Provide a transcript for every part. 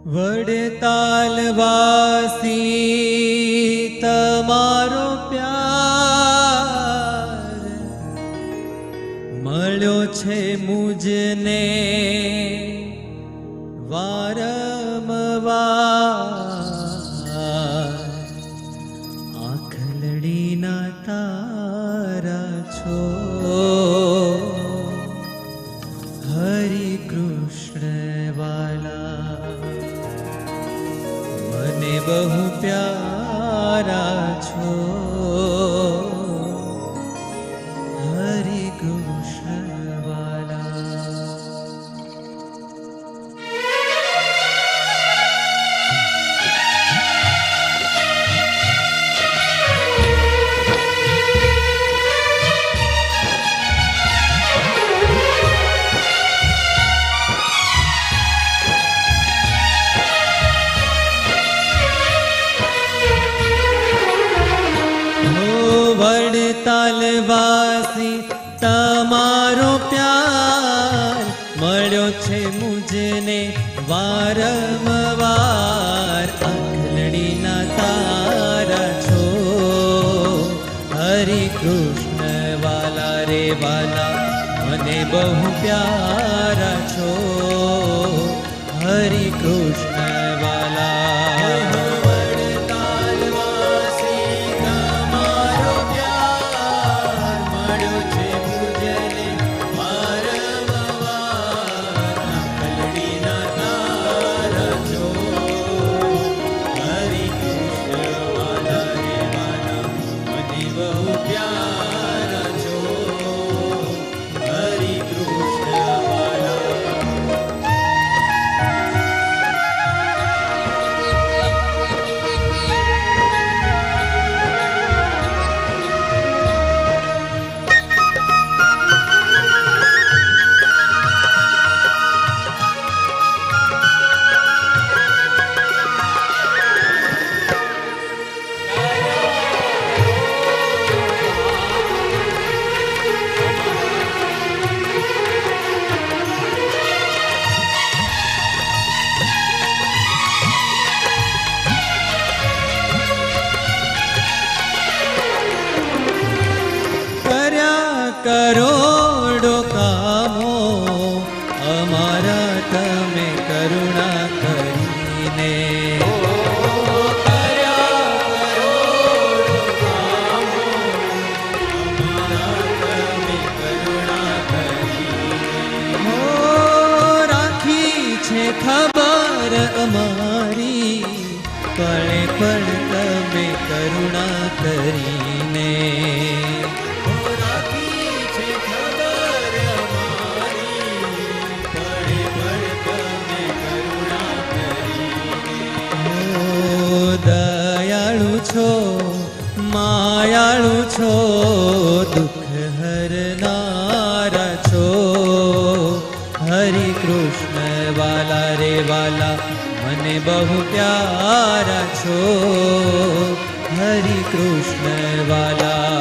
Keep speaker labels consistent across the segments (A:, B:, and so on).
A: વડતાલવાસી તમારો પ્યાર મળ્યો છે મુજને વારંવાર, આખલડીના તારા છો હરિ કૃષ્ણ વાલા, મને બહુ પ્યારા છો હરિ કૃષ્ણ વાલા. વડતાલવાસી તમારો પ્યાર મળ્યો છે મુજને વારંવાર, આખલડીના તારા છો હરિ કૃષ્ણ વાલા રે વાલા, મને બહુ પ્યારા છો હરિ કૃષ્ણ વાલા. કરોડો કામો અમારા તમે કરુણા કરીને, રાખી છે ખબર અમારી પળે પળ તમે કરુણા કરીને. દયાળુ છો માયાળુ છો દુઃખ હરનારા છો હરિ કૃષ્ણ વાલા રે વાલા, મને બહુ પ્યારા છો હરિ કૃષ્ણ વાલા.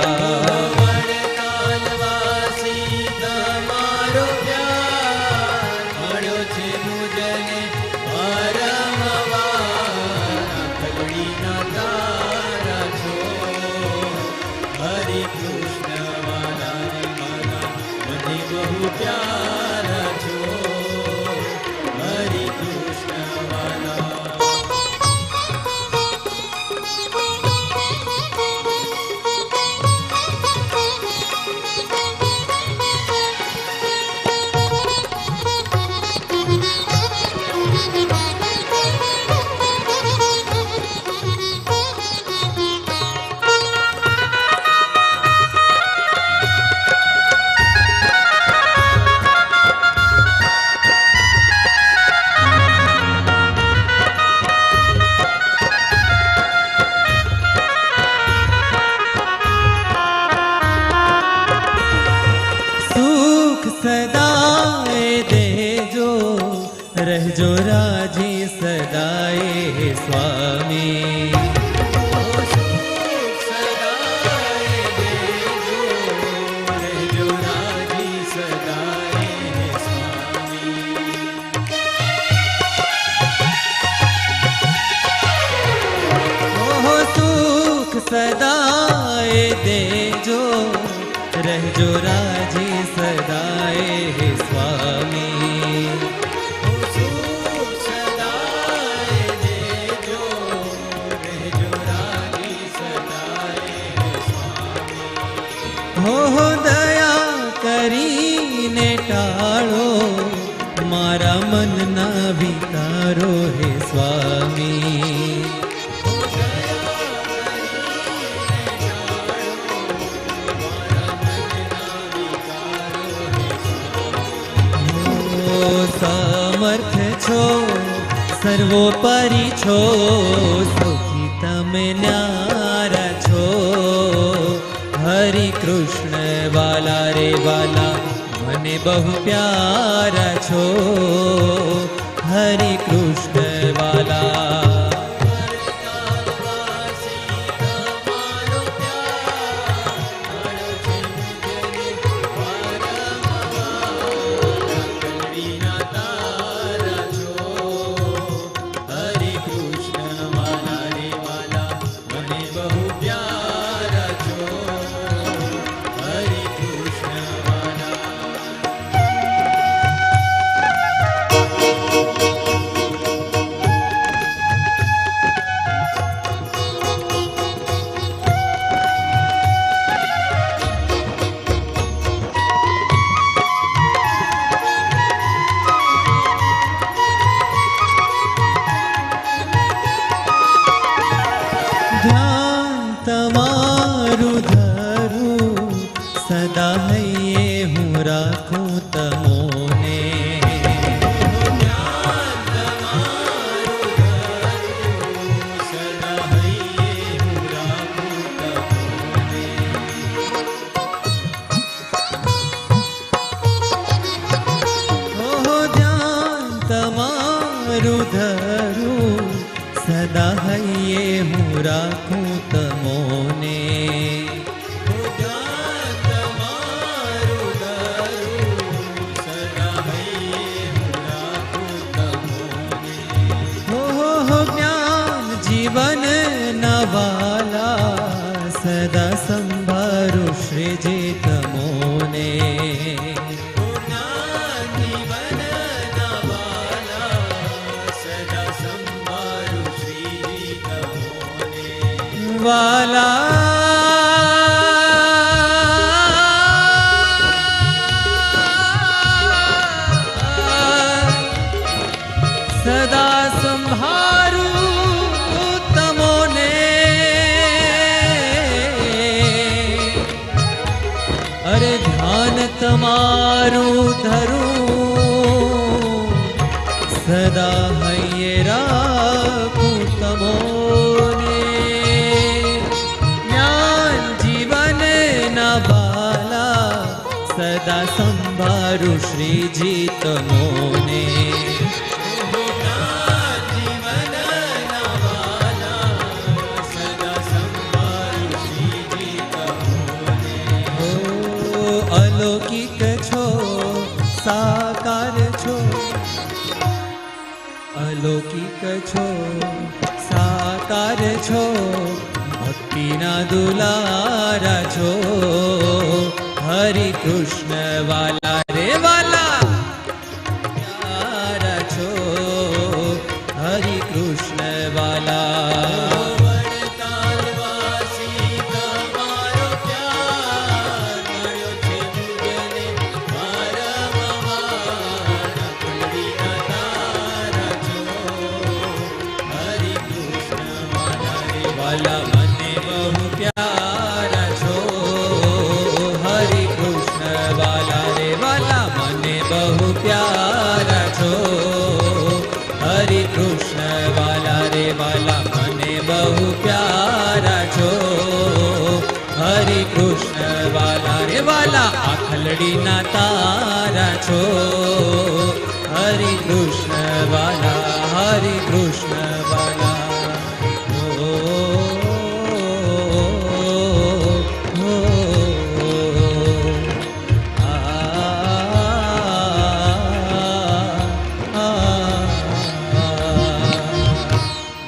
A: સદાએ દેજો રહેજો રાજી સદાએ સ્વામી, સદાએ સ્વામી. સદાય દેજો, રહેજો રાજી સદાય હે સ્વામી. સુખ સદાય દેજો, રહેજો રાજી સદાય હે સ્વામી. હો દયા કરીને ટાળો મારા મનના વિકારો હે સ્વામી. સમર્થ છો, સર્વોપરી છો, સુખી તમે ન્યારા છો. હરિ કૃષ્ણ વાલા રે વાલા, મને બહુ પ્યારા છો. હરિ કૃષ્ણ વાલા. તમારું ધરું સદા હૈયે હું રાખું તમોને. સદા હૈયે હું રાખું તમોને. ઓહો ધ્યાન તમારું ધરું સદા હૈયે હું રાખું તમોને. જ્ઞાન જીવન નવાલા સદા સંભારું શ્રીજી તમોને. વાલા સદા સંભારું તમોને. અરે ધ્યાન તમારું ધરું સદા હૈયે રાખું તમોને. જ્ઞાન જીવન ના બાલા સદા સંભારું શ્રીજી તમોને. અલૌકિક છો, સાકાર છો. અલૌકિક છો, સાકાર છો, ભક્તિના દુલારા છો. હરિ કૃષ્ણ વાલા રે વાલા પ્યારા છો. હરિ કૃષ્ણ વાલા. વાલા મને બહુ પ્યારા છો. હરિ કૃષ્ણ વાલા રે વાલા મને બહુ પ્યારા છો. હરિ કૃષ્ણ વાલા રે વાલા મને બહુ પ્યારા છો. હરિ કૃષ્ણ વાલા રે વાલા આખલડીના તારા છો. હરિ કૃષ્ણ વાલા. હરિ કૃષ્ણ વાલા.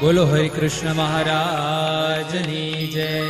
A: બોલો હરિ કૃષ્ણ મહારાજ મહારાજની જય.